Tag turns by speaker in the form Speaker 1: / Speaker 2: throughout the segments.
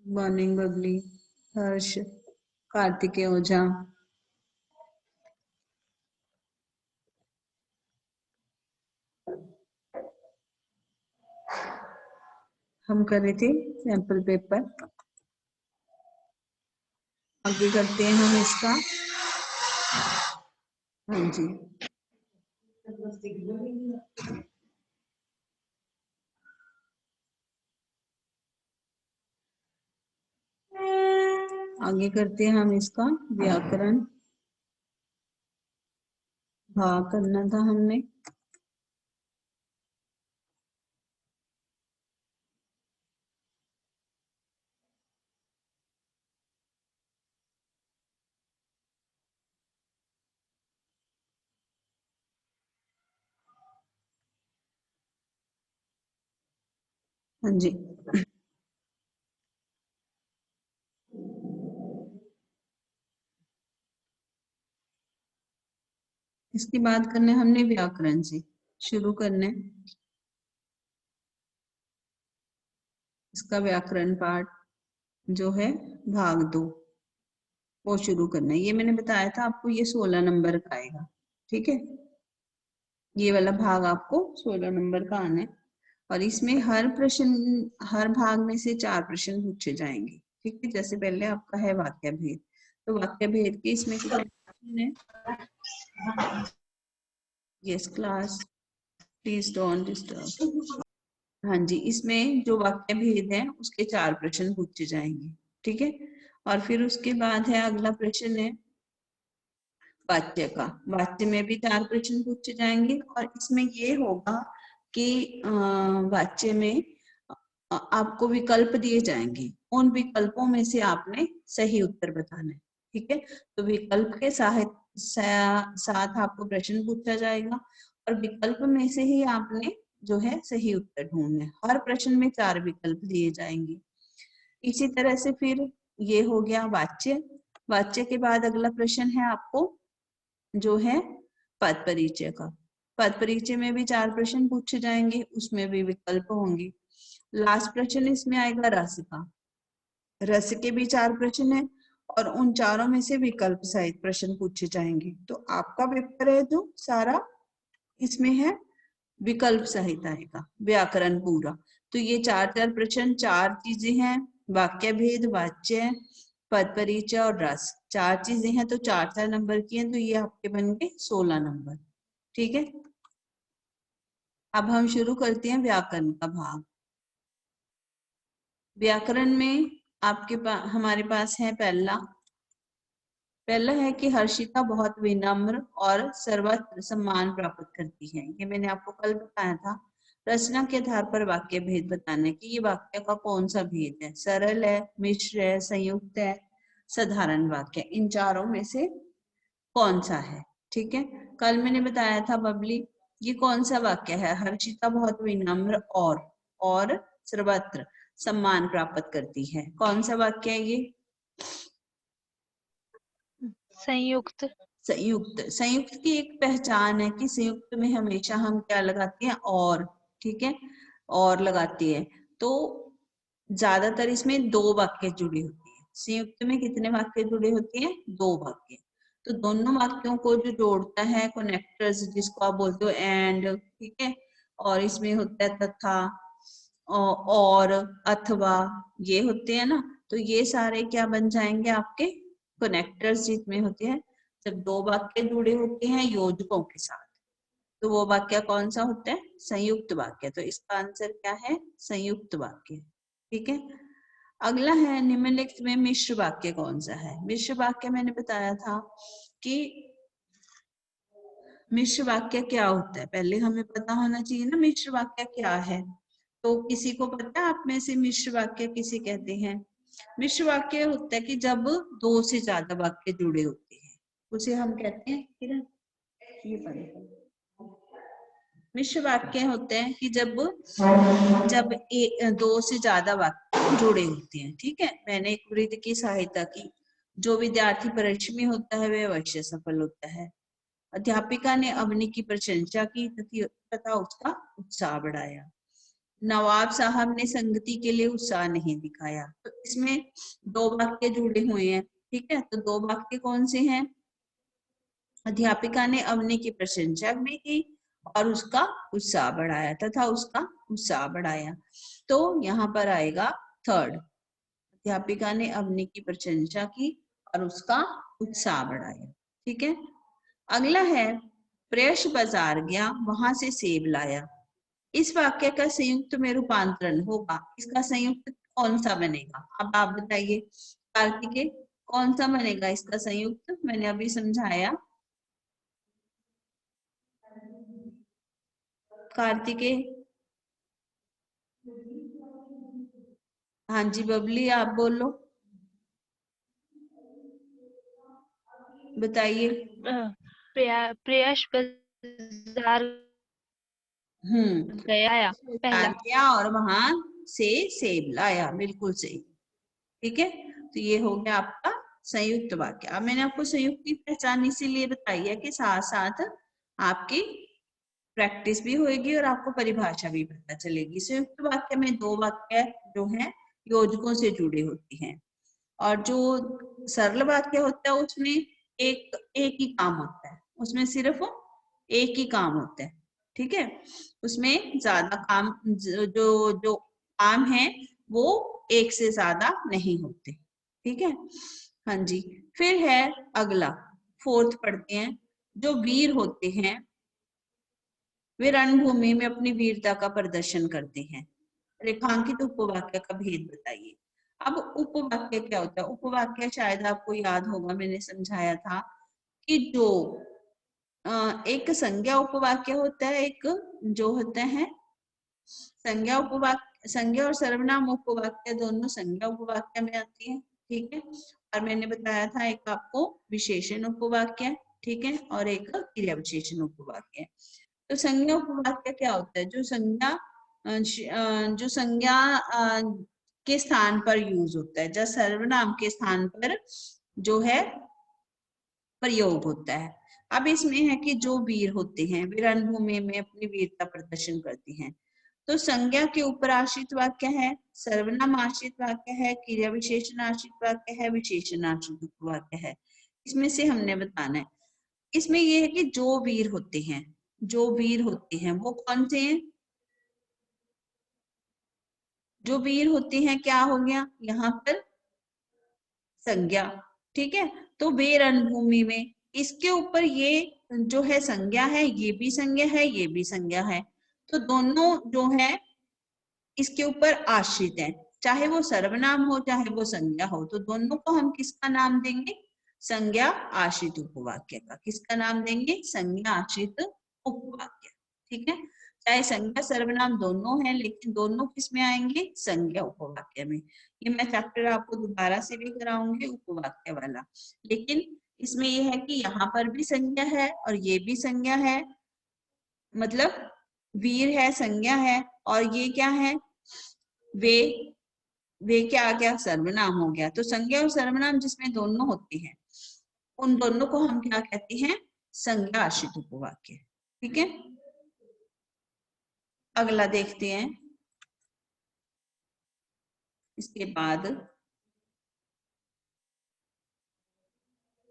Speaker 1: Morning Babli, हर्ष, कार्तिकेय ओझा। हम कर रहे थे सैंपल पेपर। आगे करते हैं हम इसका। हाँ जी, आगे करते हैं हम इसका व्याकरण। भाग करना था हमने। हाँ जी, इसकी बात करने हमने व्याकरण से शुरू करने। इसका व्याकरण पाठ जो है भाग 2 वो शुरू करना है। ये मैंने बताया था आपको, ये 16 नंबर का आएगा। ठीक है, ये वाला भाग आपको 16 नंबर का आना है। और इसमें हर प्रश्न, हर भाग में से 4 प्रश्न पूछे जाएंगे। ठीक है, जैसे पहले आपका है वाक्य भेद, तो वाक्य भेद के इसमें कितने प्रश्न है? Yes class, please don't disturb. हाँ जी, इसमें जो वाक्य भेद है उसके 4 प्रश्न पूछे जाएंगे। ठीक है, और फिर उसके बाद है अगला प्रश्न है वाच्य का। वाच्य में भी 4 प्रश्न पूछे जाएंगे। और इसमें ये होगा कि वाच्य में आपको विकल्प दिए जाएंगे। उन विकल्पों में से आपने सही उत्तर बताना है। ठीक है, तो विकल्प के साथ आपको प्रश्न पूछा जाएगा और विकल्प में से ही आपने जो है सही उत्तर ढूंढना है। हर प्रश्न में 4 विकल्प दिए जाएंगे। इसी तरह से फिर ये हो गया वाच्य। वाच्य के बाद अगला प्रश्न है आपको जो है पद परिचय का। पद परिचय में भी 4 प्रश्न पूछे जाएंगे, उसमें भी विकल्प होंगे। लास्ट प्रश्न इसमें आएगा रस का। रस के भी 4 प्रश्न है और उन चारों में से विकल्प सहित प्रश्न पूछे जाएंगे। तो आपका पेपर है जो सारा इसमें है विकल्प सहित आएगा, व्याकरण पूरा। तो ये 4 प्रश्न, 4 चीजें हैं, वाक्य भेद, वाच्य, पद परिचय और रस। 4 चीजें हैं तो 4-4 नंबर की हैं, तो ये आपके बन गए 16 नंबर। ठीक है, अब हम शुरू करते हैं व्याकरण का भाग। व्याकरण में आपके पास, हमारे पास है पहला है कि हर्षिता बहुत विनम्र और सर्वत्र सम्मान प्राप्त करती है। ये मैंने आपको कल बताया था। रचना के आधार पर वाक्य भेद बताना है कि ये वाक्य का कौन सा भेद है, सरल है, मिश्र है, संयुक्त है, साधारण वाक्य। इन चारों में से कौन सा है? ठीक है, कल मैंने बताया था बबली, ये कौन सा वाक्य है? हर्षिता बहुत विनम्र और सर्वत्र सम्मान प्राप्त करती है। कौन सा वाक्य है ये?
Speaker 2: संयुक्त।
Speaker 1: संयुक्त। संयुक्त की एक पहचान है कि संयुक्त में हमेशा हम क्या लगाते हैं? और। ठीक है, और लगाती है। तो ज्यादातर इसमें 2 वाक्य जुड़े होते हैं। संयुक्त में कितने वाक्य जुड़े होते हैं? 2 वाक्य। तो दोनों वाक्यों को जो जोड़ता है कनेक्टर्स, जिसको आप बोलते हो एंड। ठीक है, और इसमें होता है तथा और अथवा, ये होते हैं ना। तो ये सारे क्या बन जाएंगे आपके कनेक्टर्स, जिसमें होते हैं जब 2 वाक्य जुड़े होते हैं योजकों के साथ, तो वो वाक्य कौन सा होता है? संयुक्त वाक्य। तो इसका आंसर क्या है? संयुक्त वाक्य। ठीक है, अगला है निम्नलिखित में मिश्र वाक्य कौन सा है? मिश्र वाक्य मैंने बताया था कि मिश्र वाक्य क्या होता है, पहले हमें पता होना चाहिए ना मिश्र वाक्य क्या है। तो किसी को पता है आप में से मिश्र वाक्य किसे कहते हैं? मिश्र वाक्य होता है कि जब 2 से ज्यादा वाक्य जुड़े होते हैं, उसे हम कहते हैं किरण, ये पढ़े। मिश्र वाक्य होते हैं कि जब 2 से ज्यादा वाक्य जुड़े होते हैं। ठीक है, मैंने एक वृद्ध की सहायता की। जो विद्यार्थी परिश्रमी होता है वह अवश्य सफल होता है। अध्यापिका ने अवनी की प्रशंसा की तथा उसका उत्साह बढ़ाया। नवाब साहब ने संगति के लिए उत्साह नहीं दिखाया। तो इसमें दो वाक्य जुड़े हुए हैं, ठीक है। तो दो वाक्य कौन से हैं? अध्यापिका ने अवनी की प्रशंसा भी की और उसका उत्साह बढ़ाया, तथा उसका उत्साह बढ़ाया। तो यहाँ पर आएगा थर्ड, अध्यापिका ने अवनी की प्रशंसा की और उसका उत्साह बढ़ाया, ठीक है। अगला है, प्रेयश बाजार गया, वहां से सेब लाया। इस वाक्य का संयुक्त में रूपांतरण होगा, इसका संयुक्त कौन सा बनेगा? अब आप बताइए कार्तिकेय, कौन सा बनेगा इसका संयुक्त? मैंने अभी समझाया। कार्तिकेय, हाँ जी बबली आप बोलो, बताइए।
Speaker 2: प्रेयश बाजार गया पहला।
Speaker 1: गया और वहां से सेब लाया, बिल्कुल सही, ठीक है। तो ये हो गया आपका संयुक्त वाक्य। अब मैंने आपको संयुक्त की पहचान इसीलिए बताई है कि साथ साथ आपकी प्रैक्टिस भी होगी और आपको परिभाषा भी पता चलेगी। संयुक्त वाक्य में दो वाक्य जो है योजकों से जुड़े होते हैं, और जो सरल वाक्य होता है उसमें एक ही काम होता है, उसमें सिर्फ एक ही काम होता है, ठीक है। उसमें ज्यादा काम जो काम है वो एक से ज्यादा नहीं होते, ठीक है। हाँ जी, फिर है अगला, फोर्थ पढ़ते हैं। जो वीर होते हैं वे रणभूमि में अपनी वीरता का प्रदर्शन करते हैं। रेखांकित उपवाक्य का भेद बताइए। अब उपवाक्य क्या होता है? उपवाक्य शायद आपको याद होगा, मैंने समझाया था कि जो एक संज्ञा उपवाक्य होता है, एक जो होता है संज्ञा उपवाक्य, संज्ञा और सर्वनाम उपवाक्य दोनों संज्ञा उपवाक्य में आती है, ठीक है। और मैंने बताया था एक आपको विशेषण उपवाक्य, ठीक है, और एक क्रिया विशेषण उपवाक्य। तो संज्ञा उपवाक्य क्या होता है? जो संज्ञा के स्थान पर यूज होता है, जब सर्वनाम के स्थान पर जो है प्रयोग होता है। अब इसमें है कि जो वीर होते हैं वे रणभूमि में अपनी वीरता प्रदर्शन करते हैं। तो संज्ञा के ऊपर आश्रित वाक्य है, सर्वनाम आश्रित वाक्य है, क्रिया विशेषण आश्रित वाक्य है, विशेषण आश्रित वाक्य है। इसमें से हमने बताना है। इसमें यह है कि जो वीर होते हैं, जो वीर होते हैं वो कौन से हैं? जो वीर होते हैं क्या हो गया यहाँ पर? संज्ञा, ठीक है। तो वे रणभूमि में, इसके ऊपर ये जो है संज्ञा है, ये भी संज्ञा है, ये भी संज्ञा है। तो दोनों जो है इसके ऊपर आश्रित है, चाहे वो सर्वनाम हो चाहे वो संज्ञा हो, तो दोनों को हम किसका नाम देंगे? संज्ञा आश्रित उपवाक्य का। किसका नाम देंगे? संज्ञा आश्रित उपवाक्य, ठीक है। चाहे संज्ञा सर्वनाम दोनों है, लेकिन दोनों किस में आएंगे? संज्ञा उपवाक्य में। ये मैं चैप्टर आपको दोबारा से भी कराऊंगी उपवाक्य वाला, लेकिन इसमें यह है कि यहाँ पर भी संज्ञा है और ये भी संज्ञा है, मतलब वीर है संज्ञा है, और ये क्या है? वे वे क्या आ गया? सर्वनाम हो गया। तो संज्ञा और सर्वनाम जिसमें दोनों होते हैं उन दोनों को हम क्या कहते हैं? संज्ञा आश्रित उपवाक्य, ठीक है। अगला देखते हैं। इसके बाद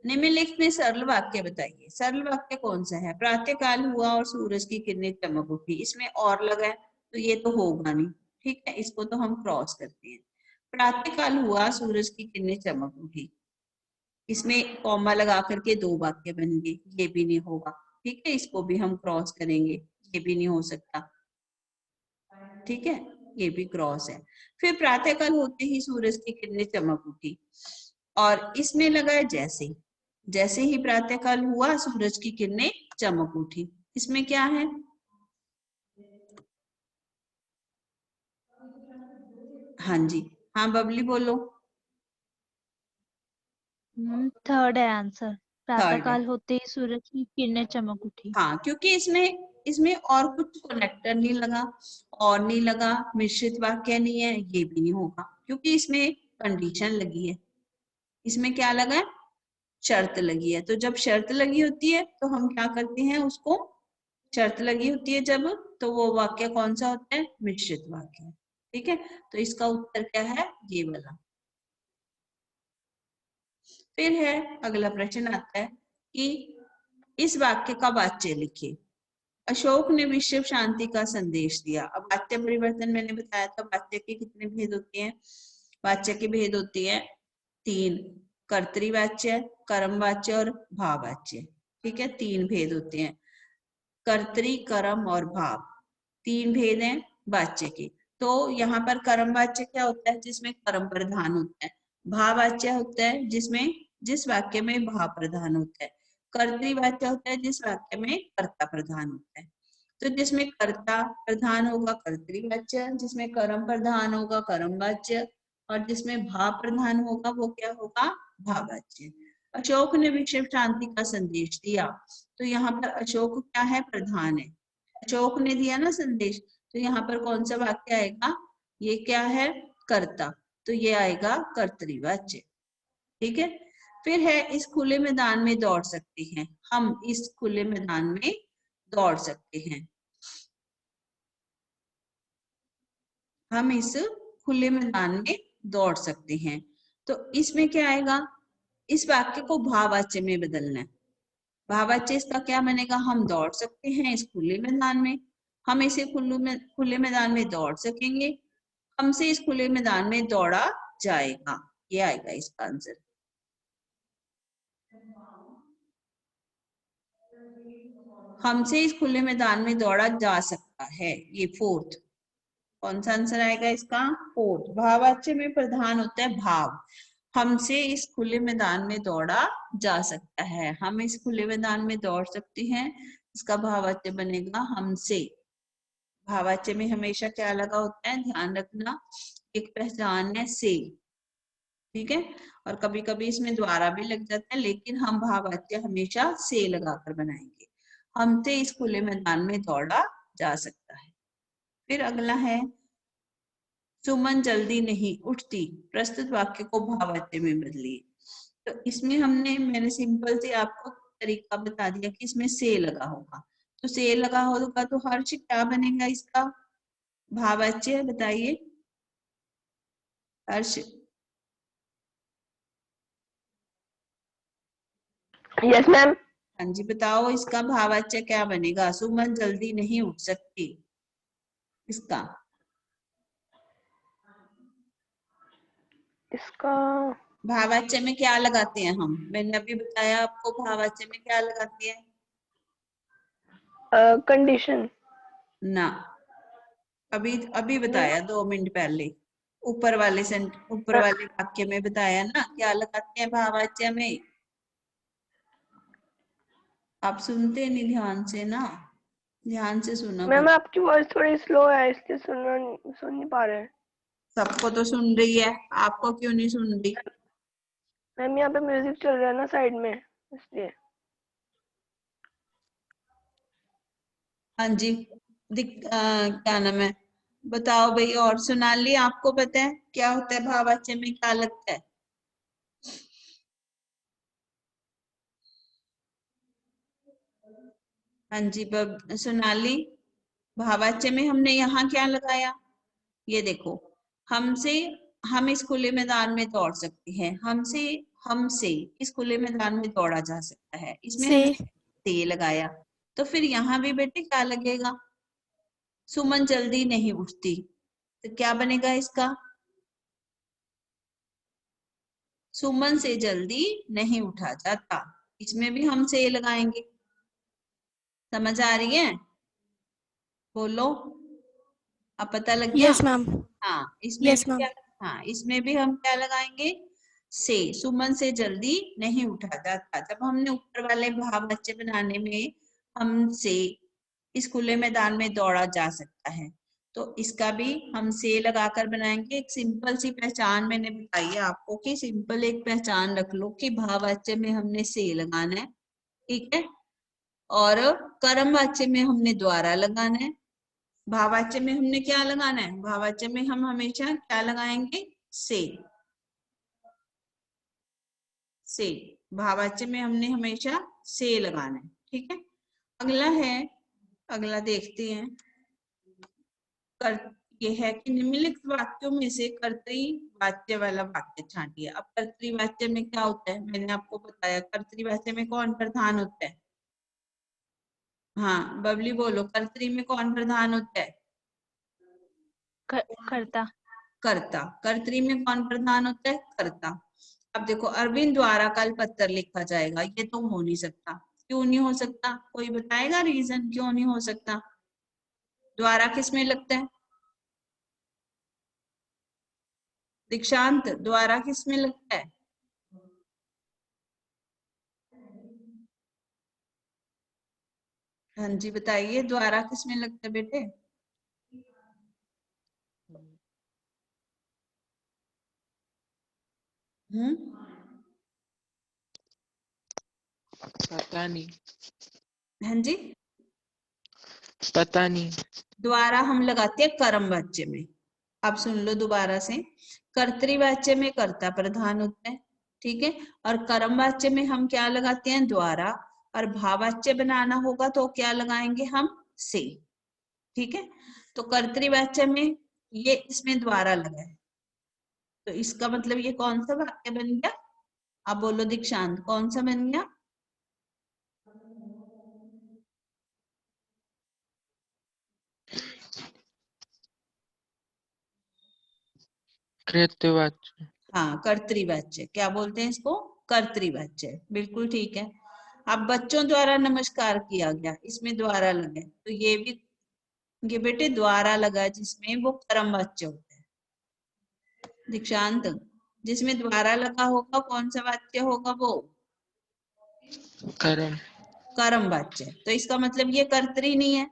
Speaker 1: निम्नलिखित में सरल वाक्य बताइए। सरल वाक्य कौन सा है? प्रातःकाल हुआ और सूरज की किरणें चमक उठी। इसमें और लगा है तो ये तो होगा नहीं, ठीक है, इसको तो हम क्रॉस करते हैं। प्रातःकाल हुआ सूरज की किरणें चमक उठी, इसमें कॉमा लगा करके दो वाक्य बन गए, ये भी नहीं होगा, ठीक है, इसको भी हम क्रॉस करेंगे, ये भी नहीं हो सकता, ठीक है, ये भी क्रॉस है। फिर प्रातःकाल होते ही सूरज की किरणें चमक उठी, और इसमें लगा है जैसे, जैसे ही प्रातःकाल हुआ सूरज की किरणें चमक उठी। इसमें क्या है? हाँ जी, हाँ बबली बोलो।
Speaker 2: थर्ड है आंसर,
Speaker 1: थर्ड है,
Speaker 2: प्रातःकाल होते ही सूरज की किरणें चमक उठी।
Speaker 1: हाँ, क्योंकि इसमें इसमें और कुछ कनेक्टर नहीं लगा, और नहीं लगा, मिश्रित वाक्य नहीं है, ये भी नहीं होगा, क्योंकि इसमें कंडीशन लगी है। इसमें क्या लगा है? शर्त लगी है। तो जब शर्त लगी होती है तो हम क्या करते हैं उसको? शर्त लगी होती है जब तो वो वाक्य कौन सा होता है? मिश्रित वाक्य। ठीक है, तो इसका उत्तर क्या है? ये वाला। फिर है अगला प्रश्न आता है कि इस वाक्य का वाच्य लिखिए। अशोक ने विश्व शांति का संदेश दिया। अब वाच्य परिवर्तन मैंने बताया था, वाच्य के कितने भेद होते हैं? वाच्य के भेद होती है 3, कर्तृवाच्य, कर्मवाच्य और भाववाच्य। ठीक है, 3 भेद होते हैं, कर्तरी, कर्म और भाव, 3 भेद हैं वाच्य के। तो यहाँ पर कर्मवाच्य क्या होता है? जिसमें कर्म प्रधान होता है। भाववाच्य होता है जिसमें जिस वाक्य में भाव प्रधान होता है। कर्तृवाच्य होता है जिस वाक्य में कर्ता प्रधान होता है। तो जिसमें कर्ता प्रधान होगा कर्तृवाच्य, जिसमें कर्म प्रधान होगा कर्मवाच्य, और जिसमें भाव प्रधान होगा वो क्या होगा? भाववाच्य। अशोक ने विश्व शांति का संदेश दिया, तो यहाँ पर अशोक क्या है? प्रधान है। अशोक ने दिया ना संदेश, तो यहाँ पर कौन सा वाक्य आएगा? ये क्या है? कर्ता, तो ये आएगा कर्तृवाच्य। ठीक है, फिर है इस खुले मैदान में दौड़ सकते हैं। हम इस खुले मैदान में दौड़ सकते हैं। हम इस खुले मैदान में दौड़ सकते हैं, तो इसमें क्या आएगा? इस वाक्य को भाववाच्य में बदलना है। भाववाच्य इसका क्या बनेगा? हम दौड़ सकते हैं इस खुले मैदान में, हम इसे खुले मैदान में दौड़ सकेंगे, हमसे इस खुले मैदान में दौड़ा जाएगा। ये आएगा इसका आंसर। हमसे इस खुले मैदान में दौड़ा जा सकता है, ये 4th। कौन सा आंसर आएगा इसका? 4th। भाववाच्य में प्रधान होता है भाव। हमसे इस खुले मैदान में दौड़ा जा सकता है, हम इस खुले मैदान में दौड़ सकते हैं, इसका भाववाच्य बनेगा हमसे। भाववाच्य में हमेशा क्या लगा होता है? ध्यान रखना, एक पहचान है से। ठीक है, और कभी कभी इसमें द्वारा भी लग जाता है, लेकिन हम भाववाच्य हमेशा से लगाकर बनाएंगे। हमसे इस खुले मैदान में दौड़ा जा सकता है। फिर अगला है सुमन जल्दी नहीं उठती। प्रस्तुत वाक्य को भाववाच्य में बदलिए। तो इसमें मैंने सिंपल से आपको तरीका बता दिया कि इसमें से लगा होगा, तो से लगा होगा तो हर्ष क्या बनेगा इसका? भाववाच्य। बताइए हर्ष।
Speaker 3: Yes ma'am.
Speaker 1: हाँ जी, बताओ इसका भाववाच्य क्या बनेगा? सुमन जल्दी नहीं उठ सकती, इसका
Speaker 3: इसका
Speaker 1: भाववाच्य में क्या लगाते हैं हम? मैंने अभी बताया आपको, भाववाच्य में क्या लगाते हैं?
Speaker 3: कंडीशन
Speaker 1: ना, अभी अभी बताया 2 मिनट पहले, ऊपर वाले वाक्य में बताया ना, क्या लगाते हैं भाववाच्य में? आप सुनते नहीं ध्यान से ना, ध्यान से सुना
Speaker 3: मैम
Speaker 1: करो।
Speaker 3: आपकी वॉइस थोड़ी स्लो है, इसलिए सुन नहीं पा रहे हैं।
Speaker 1: सबको तो सुन रही है, आपको क्यों नहीं सुन रही?
Speaker 3: मैम यहाँ पे म्यूजिक चल रहा है ना साइड में, इसलिए।
Speaker 1: हाँ जी, क्या नाम है, बताओ भाई। और सोनाली, आपको पता है क्या होता है भाववाच्य में, क्या लगता है? हाँ जी सोनाली, भाववाच्य में हमने यहाँ क्या लगाया? ये देखो, हमसे, हम इस खुले मैदान में दौड़ सकते हैं, हमसे हमसे इस खुले मैदान में दौड़ा जा सकता है, इसमें
Speaker 2: से
Speaker 1: हमने से लगाया। तो फिर यहाँ भी बेटे क्या लगेगा? सुमन जल्दी नहीं उठती, तो क्या बनेगा इसका? सुमन से जल्दी नहीं उठा जाता, इसमें भी हम से लगाएंगे। समझ आ रही है? बोलो, अब पता लग गया?
Speaker 2: Yes ma'am.
Speaker 1: हाँ, इसमें
Speaker 2: यस
Speaker 1: भी
Speaker 2: मैम।
Speaker 1: क्या? हाँ, इसमें भी हम क्या लगाएंगे? से। सुमन से जल्दी नहीं उठा जाता। जब हमने ऊपर वाले भाववाच्य बनाने में हमसे इस खुले मैदान में दौड़ा जा सकता है, तो इसका भी हम से लगाकर बनाएंगे। एक सिंपल सी पहचान मैंने बताई है आपको, कि सिंपल एक पहचान रख लो कि भाववाच्य में हमने से लगाना है, ठीक है, और कर्मवाच्य में हमने द्वारा लगाना है। भाववाच्य में हमने क्या लगाना है? भाववाच्य में हम हमेशा क्या लगाएंगे? से। से, भाववाच्य में हमने हमेशा से लगाना है। ठीक है, अगला है, अगला देखते हैं। कर ये है कि निम्नलिखित वाक्यों में से कर्तृवाच्य वाला वाक्य छांटिए। अब कर्तृवाच्य में क्या होता है, मैंने आपको बताया कर्तृवाच्य में कौन प्रधान होता है। हाँ बबली बोलो, कर्तरी में कौन प्रधान होता है।
Speaker 2: कर्ता।
Speaker 1: कर्ता। कर्तरी में कौन प्रधान होता है, कर्ता। अब देखो अरविंद द्वारा कल पत्र लिखा जाएगा, ये तो हो नहीं सकता। क्यों नहीं हो सकता, कोई बताएगा रीजन क्यों नहीं हो सकता। द्वारा किस में लगता है, दीक्षांत द्वारा किस में लगता है। हाँ जी बताइए, द्वारा किस में लगता है बेटे।
Speaker 4: पता नहीं।
Speaker 1: हाँ जी,
Speaker 4: पता नहीं।
Speaker 1: द्वारा हम लगाते हैं कर्मवाच्य में। अब सुन लो दोबारा से, कर्तृवाच्य में कर्ता प्रधान होता है, ठीक है, और कर्मवाच्य में हम क्या लगाते हैं, द्वारा, और भाववाच्य बनाना होगा तो क्या लगाएंगे हम, से, ठीक है। तो कर्तृवाच्य में ये इसमें द्वारा लगा है, तो इसका मतलब ये कौन सा वाक्य बन गया। अब बोलो दीक्षांत, कौन सा बन गया।
Speaker 4: कृत्यवाच्य।
Speaker 1: हाँ कर्तृवाच्य, क्या बोलते हैं इसको, कर्तृवाच्य, बिल्कुल ठीक है। अब बच्चों द्वारा नमस्कार किया गया, इसमें द्वारा लगा है, तो ये भी, ये बेटे द्वारा लगा है जिसमें वो कर्मवाच्य होता है। दीक्षांत, जिसमें द्वारा लगा होगा कौन सा वाच्य होगा वो,
Speaker 4: कर्म।
Speaker 1: कर्मवाच्य। तो इसका मतलब ये कर्तरी नहीं है,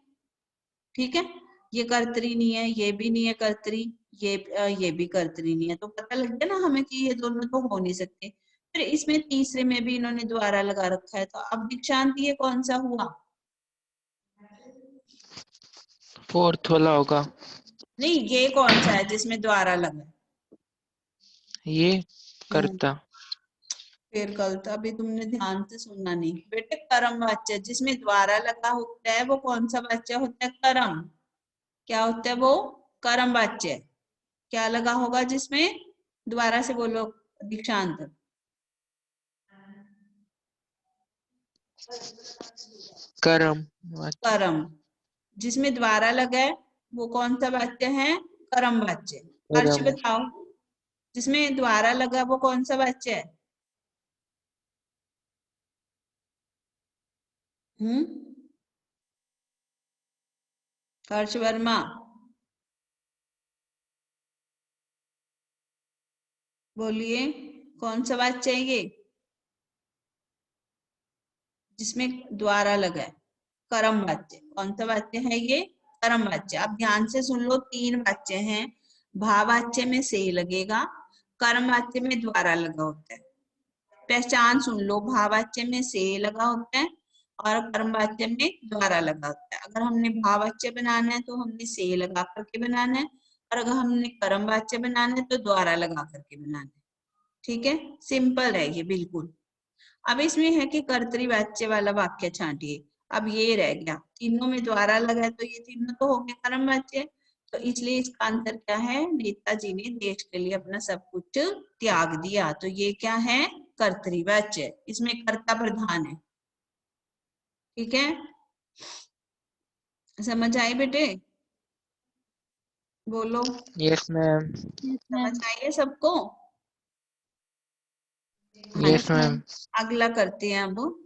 Speaker 1: ठीक है, ये कर्तरी नहीं है, ये भी नहीं है कर्तरी, ये भी कर्तरी नहीं है। तो पता लग गया ना हमें कि ये दोनों तो हो नहीं सकते। फिर इसमें तीसरे में भी इन्होंने द्वारा लगा रखा है, तो अब दीक्षांत ये कौन सा हुआ।
Speaker 4: फोर्थ वाला होगा।
Speaker 1: नहीं ये कौन सा है जिसमें द्वारा लगा है?
Speaker 4: ये कर्ता।
Speaker 1: फिर कल तो अभी तुमने ध्यान से सुनना नहीं बेटे, कर्म वाच्य जिसमें द्वारा लगा होता है वो कौन सा वाच्य होता है, कर्म। क्या होता है वो, कर्म वाच्य। क्या लगा होगा जिसमें, दोबारा से बोलो दीक्षांत।
Speaker 4: कर्म वाच्य।
Speaker 1: कर्म, जिसमें द्वारा लगा है वो कौन सा वाच्य है, कर्म वाच्य। हर्ष
Speaker 4: कर्म।
Speaker 1: बताओ, जिसमें द्वारा लगा वो कौन सा वाच्य है। हर्ष वर्मा, बोलिए कौन सा वाच्य है ये जिसमें द्वारा लगा है, कर्म वाच्य। कौन सा वाच्य है ये, कर्म वाच्य। अब ध्यान से सुन लो, तीन वाच्य हैं, भाववाच्य में से लगेगा, कर्म वाच्य में द्वारा लगा होता है। पहचान सुन लो, भाववाच्य में से लगा होता है और कर्मवाच्य में द्वारा लगा होता है। अगर हमने भाववाच्य बनाना है तो हमने से लगा करके बनाना है, और अगर हमने कर्मवाच्य बनाना है तो द्वारा लगा करके बनाना है, ठीक है, सिंपल है ये बिल्कुल। अब इसमें है कि कर्तृवाच्य वाला वाक्य छांटिए। अब ये रह गया, तीनों में द्वारा लगा है तो ये तीनों तो हो गए कर्मवाच्य, तो इसलिए इसका आंसर क्या है, नेताजी ने देश के लिए अपना सब कुछ त्याग दिया, तो ये क्या है, कर्तृवाच्य, इसमें कर्ता प्रधान है, ठीक है। समझ आई बेटे, बोलो।
Speaker 4: Yes ma'am.
Speaker 2: यस
Speaker 1: समझ
Speaker 2: मैम।
Speaker 1: आई है सबको। हाँ
Speaker 4: यस
Speaker 2: यस
Speaker 1: जी,
Speaker 4: मैम।
Speaker 2: मैम।
Speaker 1: अगला करते हैं अब,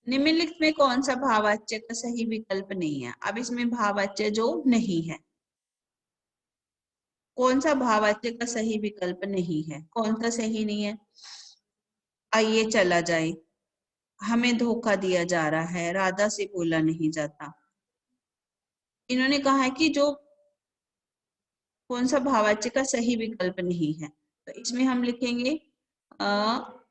Speaker 1: निम्नलिखित में कौन सा भाववाच्य का सही विकल्प नहीं है। अब इसमें भाववाच्य जो नहीं है, कौन सा भाववाच्य का सही विकल्प नहीं है, कौन सा सही नहीं है। आइए चला जाए, हमें धोखा दिया जा रहा है, राधा से बोला नहीं जाता। इन्होंने कहा है कि जो कौन सा भाववाच्य का सही विकल्प नहीं है, तो इसमें हम लिखेंगे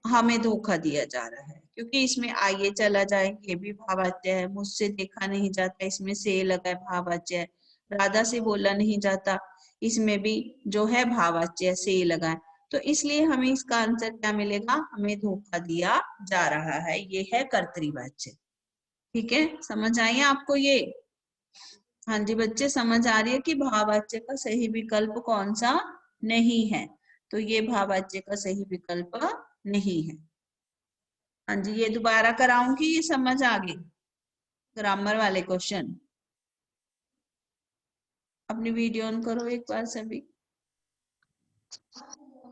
Speaker 1: हमें धोखा दिया जा रहा है, क्योंकि इसमें आइए चला जाए ये भी भाववाच्य है, मुझसे देखा नहीं जाता इसमें से लगा है भाववाच्य है, राधा से बोला नहीं जाता इसमें भी जो है भाववाच्य से लगा है। तो इसलिए हमें इसका आंसर क्या मिलेगा, हमें धोखा दिया जा रहा है, ये है कर्तृवाच्य, ठीक है। समझ आई आपको ये, हाँ जी बच्चे, समझ आ रही है कि भाववाच्य का सही विकल्प कौन सा नहीं है, तो ये भाववाच्य का सही विकल्प नहीं है। हाँ जी, ये दोबारा कराऊंगी, ये समझ आ गई ग्रामर वाले क्वेश्चन। अपनी वीडियो ऑन करो एक बार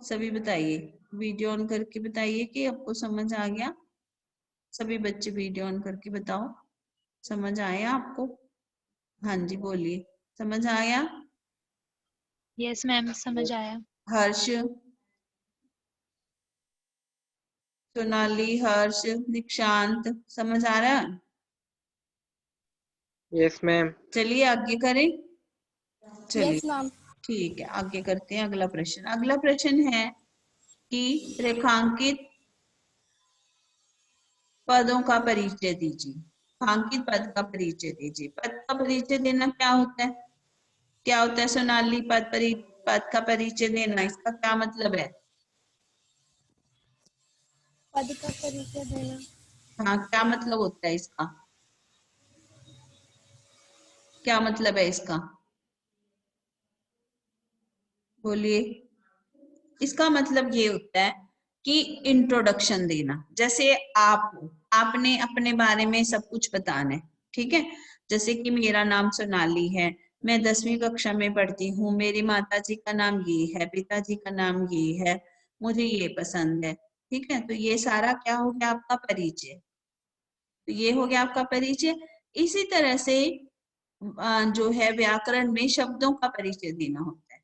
Speaker 1: सभी बताइए, वीडियो ऑन करके बताइए कि आपको समझ आ गया। सभी बच्चे वीडियो ऑन करके बताओ, समझ आया आपको? हाँ जी बोलिए, समझ आया?
Speaker 2: यस मैम, समझ आया।
Speaker 1: हर्ष, सोनाली, हर्ष, दीक्षांत, समझ आ रहा है?
Speaker 4: Yes ma'am.
Speaker 1: चलिए आगे करें। चलिए
Speaker 3: यस मैम।
Speaker 1: ठीक है, आगे करते हैं अगला प्रश्न। अगला प्रश्न है कि रेखांकित पदों का परिचय दीजिए। रेखांकित पद का परिचय दीजिए। पद का परिचय देना क्या होता है? क्या होता है सोनाली? पद का परिचय देना, इसका क्या मतलब है?
Speaker 3: पद का परिचय देना।
Speaker 1: हाँ, क्या मतलब होता है इसका? क्या मतलब है इसका? बोलिए। इसका मतलब ये होता है कि इंट्रोडक्शन देना। जैसे आपने अपने बारे में सब कुछ बताना है, ठीक है? जैसे कि मेरा नाम सोनाली है, मैं 10वीं कक्षा में पढ़ती हूँ, मेरी माता जी का नाम ये है, पिताजी का नाम ये है, मुझे ये पसंद है, ठीक है? तो ये सारा क्या हो गया? आपका परिचय। तो ये हो गया आपका परिचय। इसी तरह से जो है व्याकरण में शब्दों का परिचय देना होता है,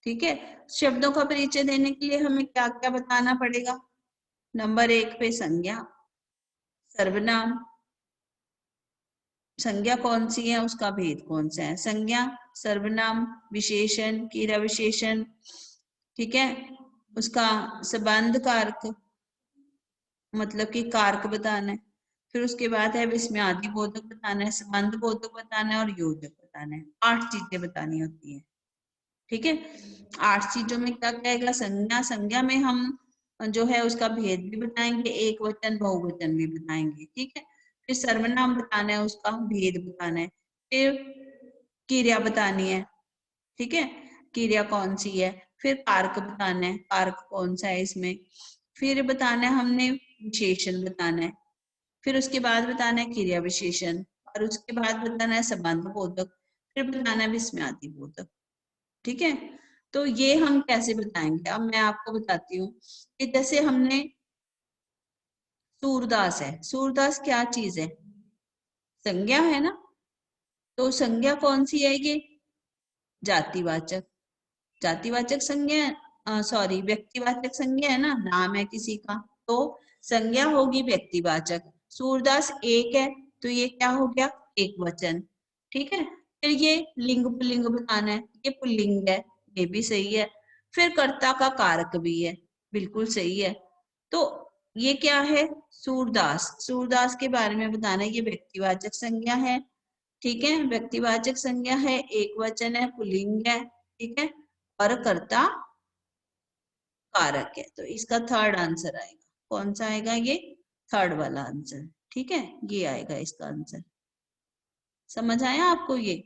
Speaker 1: ठीक है? शब्दों का परिचय देने के लिए हमें क्या क्या बताना पड़ेगा? नंबर 1 पे संज्ञा, सर्वनाम। संज्ञा कौन सी है, उसका भेद कौन सा है? संज्ञा, सर्वनाम, विशेषण, क्रिया विशेषण, ठीक है? उसका संबंध कारक, मतलब कि कारक बताना है। फिर उसके बाद है विस्मयादि बोधक बताना है, संबंध बोधक बताना है और योजक बताना है। 8 चीजें बतानी होती है, ठीक है? 8 चीजों में क्या क्या आएगा? संज्ञा, संज्ञा में हम जो है उसका भेद भी बताएंगे, एक वचन बहुवचन भी बताएंगे, ठीक है? फिर सर्वनाम बताना है, उसका भेद बताना है। फिर क्रिया बतानी है, ठीक है? क्रिया कौन सी है? फिर कारक बताना है, कारक कौन सा है इसमें। फिर बताना है हमने विशेषण बताना है। फिर उसके बाद बताना है क्रिया विशेषण, और उसके बाद बताना है संबंध बोधक, फिर बताना है विस्मयादि बोधक, ठीक है? तो ये हम कैसे बताएंगे? अब मैं आपको बताती हूँ कि जैसे हमने सूरदास है, सूरदास क्या चीज है? संज्ञा है ना? तो संज्ञा कौन सी है ये? जातिवाचक। जातिवाचक संज्ञा, सॉरी, व्यक्तिवाचक संज्ञा है ना, नाम है किसी का, तो संज्ञा होगी व्यक्तिवाचक। सूरदास एक है, तो ये क्या हो गया? एक वचन, ठीक है? फिर ये लिंग पुल्लिंग बताना है, ये पुल्लिंग है, ये भी सही है। फिर कर्ता का कारक भी है, बिल्कुल सही है। तो ये क्या है? सूरदास, सूरदास के बारे में बताना है, ये व्यक्तिवाचक संज्ञा है, ठीक है? व्यक्तिवाचक संज्ञा है, एक वचन है, पुल्लिंग है, ठीक है? और कर्ता कारक है। तो इसका थर्ड आंसर आएगा। कौन सा आएगा? ये थर्ड वाला आंसर, ठीक है? ये आएगा इसका आंसर। समझ आया आपको ये?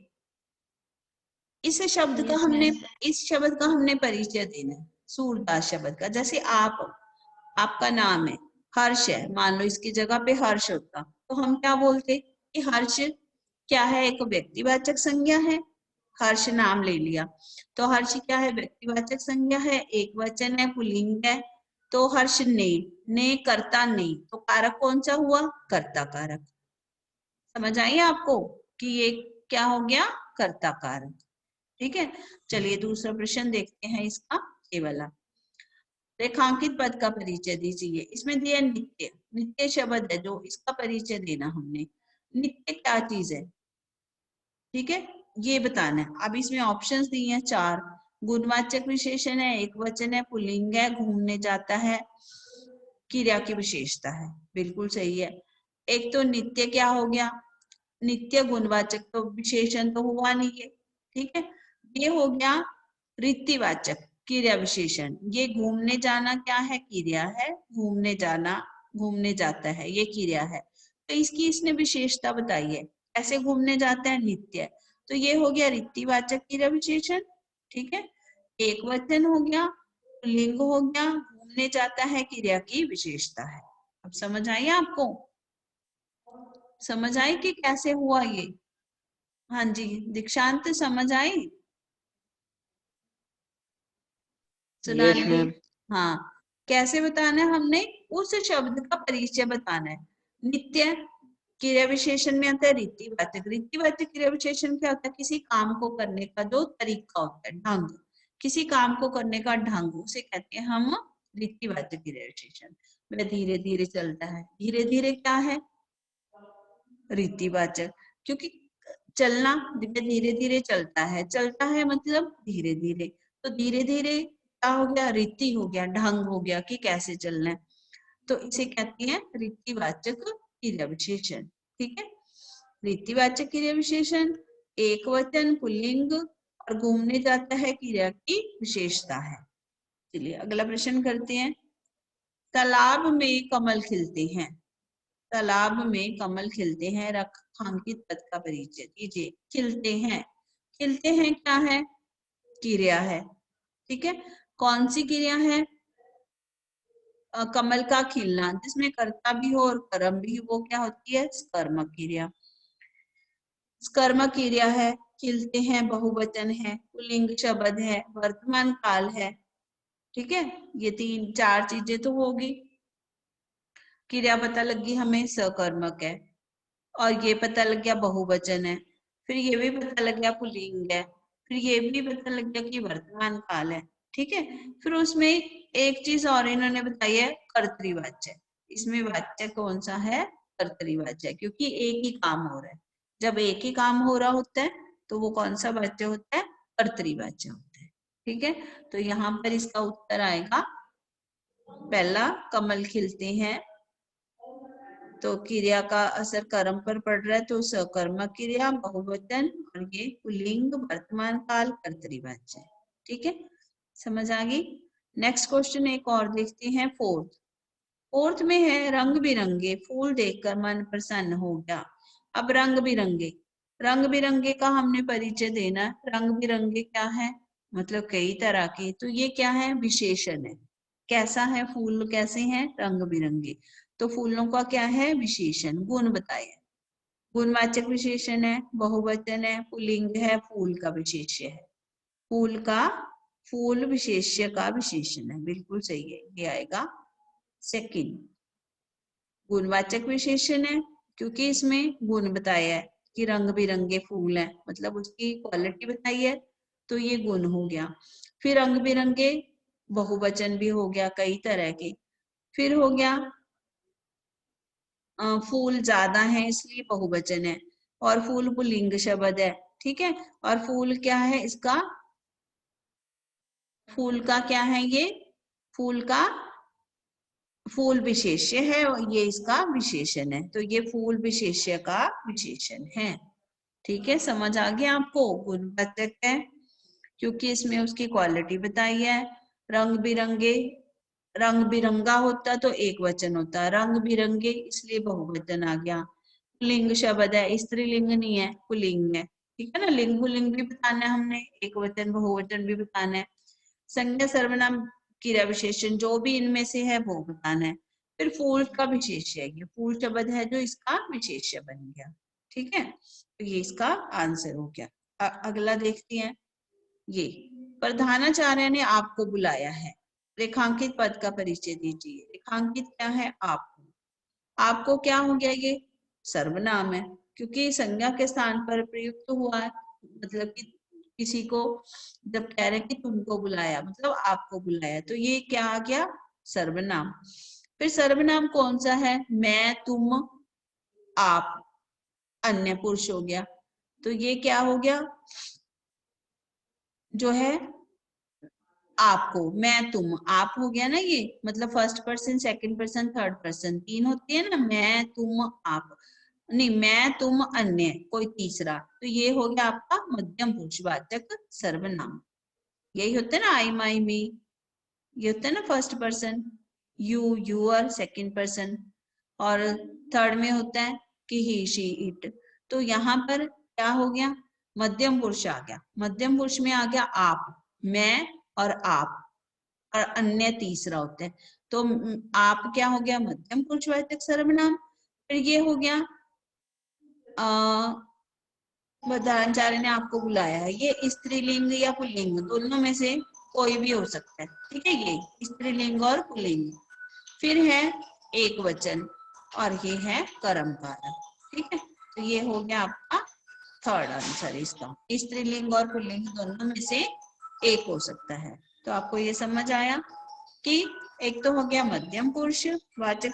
Speaker 1: इस शब्द का
Speaker 2: यस
Speaker 1: हमने
Speaker 2: मैम।
Speaker 1: इस शब्द का हमने परिचय देना है, सूरदास शब्द का। जैसे आपका नाम है हर्ष है, मान लो इसकी जगह पे हर्ष होता, तो हम क्या बोलते कि हर्ष क्या है? एक व्यक्तिवाचक संज्ञा है, हर्ष नाम ले लिया, तो हर्ष क्या है? व्यक्तिवाचक संज्ञा है, एक वचन है, पुल्लिंग है, तो हर्ष ने कर्ता ने, तो कारक कौन सा हुआ? कर्ता कारक। समझ आई आपको कि ये क्या हो गया? कर्ता कारक, ठीक है? चलिए दूसरा प्रश्न देखते हैं इसका, ये वाला। रेखांकित पद का परिचय दीजिए। इसमें दिया नित्य, नित्य शब्द है जो इसका परिचय देना हमने। नित्य क्या चीज है, ठीक है? ये बताना है। अब इसमें ऑप्शंस दिए हैं 4। गुणवाचक विशेषण है, एक वचन है, पुल्लिंग है, घूमने जाता है, क्रिया की विशेषता है, बिल्कुल सही है। एक तो नित्य क्या हो गया? नित्य गुणवाचक तो विशेषण तो हुआ नहीं है, ठीक है? ये हो गया रीतिवाचक क्रिया विशेषण। ये घूमने जाना क्या है? क्रिया है, घूमने जाना, घूमने जाता है, ये क्रिया है। तो इसकी इसने विशेषता बताई है, कैसे घूमने जाता है, नित्य। तो ये हो गया रीतिवाचक क्रिया विशेषण, ठीक है। एक वचन हो गया, पुल्लिंग हो गया, घूमने जाता है क्रिया की विशेषता है। अब समझ आई आपको? समझ आई कि कैसे हुआ ये? हाँ जी दीक्षांत, समझ आई?
Speaker 4: Yes
Speaker 1: Sonali,
Speaker 4: ma'am.
Speaker 1: हाँ। कैसे बताना है हमने? उस शब्द का परिचय बताना है। नित्य क्रिया विशेषण में आता है रीतिवाचक। रीतिवाचक क्रिया विशेषण क्या होता है? किसी काम को करने का जो तरीका होता है, ढंग, किसी काम को करने का ढंग, उसे कहते हैं हम रीतिवाचक क्रिया विशेषण। वह धीरे धीरे चलता है, धीरे धीरे क्या है? रीतिवाचक। क्योंकि चलना धीरे धीरे चलता है मतलब धीरे धीरे। तो धीरे धीरे क्या हो गया? रीति हो गया, ढंग हो गया कि कैसे चलना है। तो इसे कहते हैं रीतिवाचक क्रिया विशेषण, ठीक है। रीतिवाचक क्रिया विशेषण एक वचन, पुल्लिंग और घूमने जाता है क्रिया की विशेषता है। चलिए अगला प्रश्न करते हैं। तालाब में कमल खिलते हैं। तालाब में कमल खिलते हैं, रेखांकित पद का परिचय दीजिए। खिलते हैं, खिलते हैं क्या है? क्रिया है, ठीक है। कौन सी क्रिया है? कमल का खिलना, जिसमें कर्ता भी हो और कर्म भी, वो क्या होती है? कर्मक क्रिया। कर्मक क्रिया है। खिलते हैं बहुवचन है, पुल्लिंग शब्द है, वर्तमान काल है, ठीक है। ये तीन चार चीजें तो होगी। क्रिया पता लगी हमें सकर्मक है, और ये पता लग गया बहुवचन है, फिर ये भी पता लग गया पुल्लिंग है, फिर ये भी पता लग गया कि वर्तमान काल है, ठीक है। फिर उसमें एक चीज और इन्होंने बताई है, कर्तृवाच्य। इसमें वाच्य कौन सा है? कर्तृवाच्य, क्योंकि एक ही काम हो रहा है। जब एक ही काम हो रहा होता है तो वो कौन सा वाच्य होता है? कर्तृवाच्य होता है, ठीक है। तो यहाँ पर इसका उत्तर आएगा पहला, कमल खिलते हैं। तो क्रिया का असर कर्म पर पड़ रहा है, तो सकर्मक क्रिया, बहुवचन, और ये पुल्लिंग, वर्तमान काल, कर्तृवाच्य, ठीक है। समझ आ गई? नेक्स्ट क्वेश्चन एक और देखते हैं, फोर्थ। फोर्थ में है, रंग बिरंगे फूल देखकर मन प्रसन्न हो गया। अब रंग बिरंगे, रंग बिरंगे का हमने परिचय देना। रंग बिरंगे क्या है? मतलब कई तरह के। तो ये क्या है? विशेषण है। कैसा है? फूल कैसे हैं? रंग बिरंगे। तो फूलों का क्या है? विशेषण, गुण बताए। गुणवाचक विशेषण है, बहुवचन है, पुल्लिंग है, फूल का विशेष्य है। फूल का, फूल विशेष्य का विशेषण है, बिल्कुल सही है, ये आएगा सेकंड। गुणवाचक विशेषण है क्योंकि इसमें गुण बताया है कि रंग बिरंगे फूल है, मतलब उसकी क्वालिटी बताई है, तो ये गुण हो गया। फिर रंग बिरंगे बहुवचन भी हो गया, कई तरह के। फिर हो गया फूल ज्यादा है इसलिए बहुवचन है, और फूल पुल्लिंग शब्द है, ठीक है। और फूल क्या है इसका? फूल का क्या है? ये फूल का, फूल विशेष्य है और ये इसका विशेषण है, तो ये फूल विशेष्य का विशेषण है, ठीक है। समझ आ गया आपको? गुणवाचक है क्योंकि इसमें उसकी क्वालिटी बताई है। रंग बिरंगे, रंग बिरंगा होता तो एक वचन होता, रंग बिरंगे इसलिए बहुवचन आ गया। पुल्लिंग शब्द है, स्त्रीलिंग नहीं है, पुल्लिंग है, ठीक है ना। लिंग पुल्लिंग भी बताना है हमने, एक वचन बहुवचन भी बताना है। संज्ञा सर्वनाम क्रिया विशेषण जो भी इनमें से है वो बताना है। फिर फूल का विशेष्य है, ये फूल शब्द है जो इसका विशेष्य बन गया, ठीक है। तो ये इसका आंसर हो गया। अगला देखते हैं। ये प्रधानाचार्य ने आपको बुलाया है, रेखांकित पद का परिचय दीजिए। रेखांकित क्या है? आपको। आपको क्या हो गया? ये सर्वनाम है क्योंकि संज्ञा के स्थान पर प्रयुक्त हुआ है, मतलब कि किसी को जब कह रहे कि तुमको बुलाया मतलब आपको बुलाया, तो ये क्या आ गया? सर्वनाम। फिर सर्वनाम कौन सा है? मैं, तुम, आप, अन्य पुरुष हो गया, तो ये क्या हो गया? जो है आपको, मैं, तुम, आप हो गया ना। ये मतलब first person, second person, third person, तीन होती है ना, मैं, तुम, आप। नहीं, मैं, तुम, अन्य, कोई तीसरा, तो ये हो गया आपका मध्यम पुरुषवाचक सर्वनाम। यही होता है ना, आई, माई, मी, ये होता है ना first person. You, your second person, और थर्ड में होता है कि ही, शी, इट। तो यहाँ पर क्या हो गया, मध्यम पुरुष आ गया। मध्यम पुरुष में आ गया आप, मैं और आप, और अन्य तीसरा होता है। तो आप क्या हो गया, मध्यम पुरुषवाचक सर्वनाम। फिर ये हो गया बधाचार्य ने आपको बुलाया है, ये स्त्रीलिंग या पुल्लिंग दोनों में से कोई भी हो सकता है, ठीक है, ये स्त्रीलिंग और पुल्लिंग। फिर है एक वचन और ये है कर्मकारक, ठीक है। तो ये हो गया आपका थर्ड आंसर इसका, स्त्रीलिंग और पुल्लिंग दोनों में से एक हो सकता है। तो आपको ये समझ आया कि एक तो हो गया मध्यम पुरुष वाचक